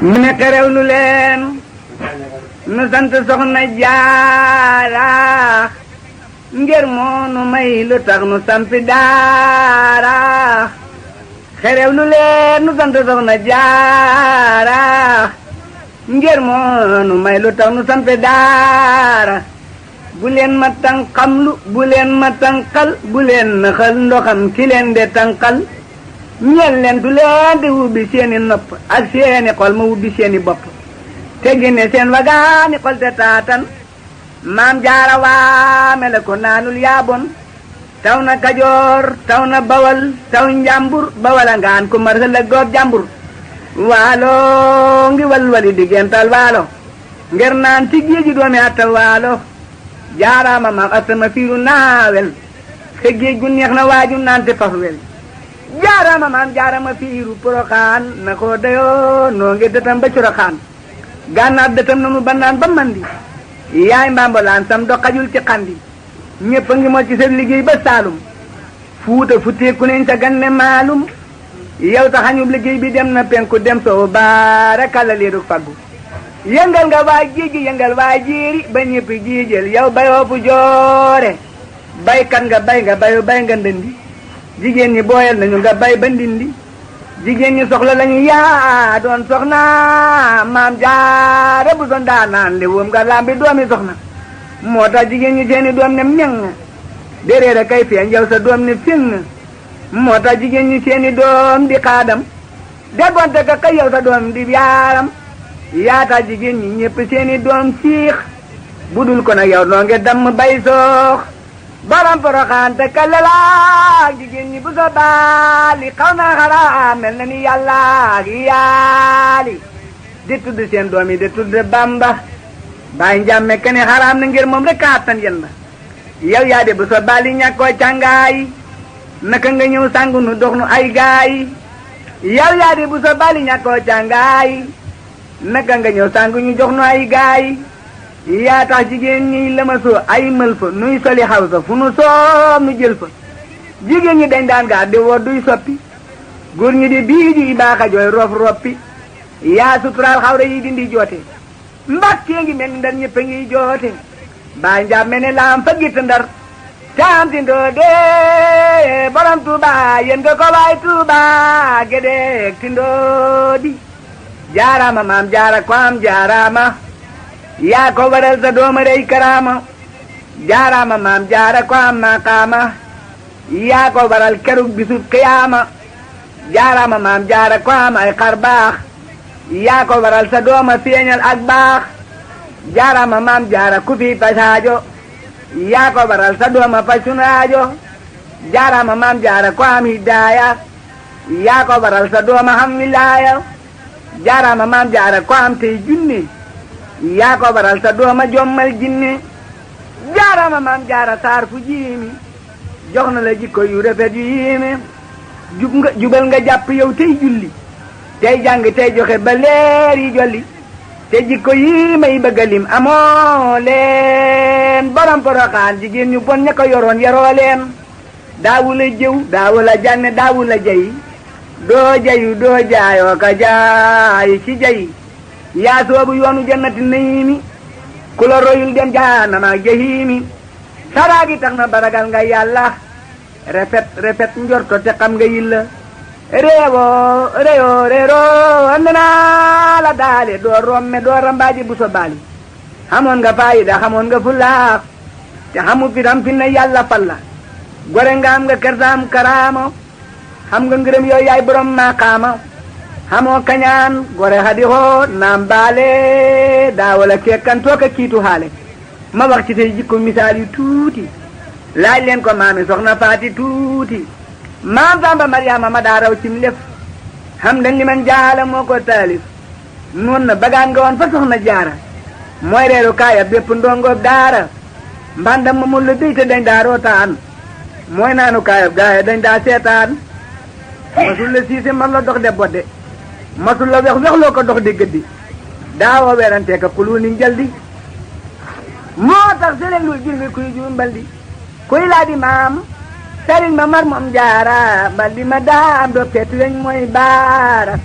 mu ne xerewlu leen nu sant soxna jaara ngir moo nu may lu tax nu sampi daara xerewlu leen nu sant soxna jaara ngir moo nu may lu tax nu sampi daara bu leen ma tànqamlu bu leen ma tànqal bu leen naxal ndoxam ki leen de tànqal ñeel leen du leen di wubbi seeni nopp ak seeni xol ma wubbi seeni bopp te génne seen wagaani xol te taatan maam jaara waame la ko naanul yaabon taw na kajoor taw na bawal taw njàmbur bawala ngaan ku mar la goob jàmbur waalo ngi walwali diggental waalo ngir naan ci géeji doomi attal waalo jaaraama maam asama fiiru naawel te géej gu neex na waaju naan te pafwel jaaraama maam jaarama fiiru poroxaan na ko dayoo noo ngi dëtam ba coroxaan gànnaar dëtam na mu bandaan ba mandi yaay mbambolaan sam do xajul ci xandi ñëpp a ngi moo ci seen liggéey ba saalum fuuta futteeku neñ sa ganne maalum yow ta xañub liggéey bi dem na penku dem soo baarakalla leedu faggu yëngal nga waa géej gi yëngal waa jéeri ba ñëpp jiijël yow bayoo fu joore baykat nga bayu bay nga ndëndi jigéen ñi booyal nañu nga bay ba ndindi jigéen ñi soxla lañu yaa doon soxna maam jaara bu doon daa naan li wóom nga lambi doomi soxna moo tax jigéen ñi seeni doom ne meng déréer a kay feeñ yow sa doom ne feng moo tax jigéen ñi seeni doom di xaadam déggoonte ka kay yow sa doom di yaaram yaata jigéen ñi ñëpp seeni doom siix budul ko nag yow noo nge damm bay soox baram poroxaan te kalalaak jigéen ñi bu so baali xaw naa xaraa mel na ni yàlla ak yaali di tudd seen doom yi di tudd bamba bàyyi njàmme ke ne xaraam na ngir moom rek kaattan yen ba yow yaa de bu so baali ñàkkoo càngaay naka nga ñëw sangu nu dox nu ay gaay yow yaa de bu so baali ñàkkoo càngaay naka nga ñëw sangu ñu jox nu ay gaay yaa tax jigéen ñi lëmasoo ay mël fa nuy soli xaw sa fu nu soob nu jël fa jigéen ñi dañ daan gaar di woo duy soppi góor ñi di bii ji baaxa jooy rof roppi yaa suturaal xawra yi dindi joote mbakkee ngi mel ni ndar ñëpp a ngi joote baa njaab mel ne laam fa gitt ndar taam tindoo dee borom tuuba yéen nga ko waay tuuba gédeeg tindoo di jaaraama maam jaara ko am jaaraama yaa ko waral sa dooma rey karaama jaaraama maam jaara ko am maqaama yaa ko waral kerug bisub qiyaama jaaraama maam jaara ko am ay xar baax yaa ko waral sa dooma feeñal ak baax jaaraama maam jaara ku fi pasaajo yaa ko waral sa dooma faj sunaajo jaaraama maam jaara ko am hidaaya yaa ko waral sa dooma xam wilaaya jaaraama maam jaara ko am tey junne yaa ko waral sa dooma jommal jinne jaaraama maam jaara saar fu jiimi jox na la jikko yu rafet yu yiime jubal nga jàpp yow tey julli tey jàng tey joxe ba leer yi jolli te jikko yi may bëgga lim amoo leen borom poroxaan jigéen ñu bon ña ko yoroon yaroo leen daawu la jëw daawu la jànne daawu la jay doo jayu doo jaayoo ka jaay ci jay yaa soobu yoonu jannati nayiimi ku la royul dem jaanama jahiimi saraagi tax na baragal nga yàlla rafet njorto te xam nga yilla réewoo andinaa la daale doo romme doo rambaaji bu so baali xamoon nga faayida xamoon nga fulaax te xamu fitam fi na yàlla falla gore nga am nga kersaam karaamo xam nga ngërëm yooyu yaay borom maqaama xamoo kañaan gore xadi xoo naam baale daawala kekkantoo ka kiitu xaale ma wax ci tey jikko misaal yu tuuti laaj leen ko maami soxna faati tuuti maam Samba Mariama ma daa raw cim lef xam dañ li man jaala moo ko taalif noon na bagaan nga woon fa soxna jaara mooy reeru kaaya bépp ndongoog daara mbandam ma mun la déy te dañ daa rootaan mooy naanu kaayab gaaya dañ daa seetaan masul la siise man la dox de bodde masul la wex-wexloo ko dox di gëddi daawoo werante ka kulu ni njaldi moo tax sëriñ lu jur ngi kuy jumbaldi kuy laa di maam sëriñ ma mar moom jaara mbal di ma daam do petu weñ mooy baara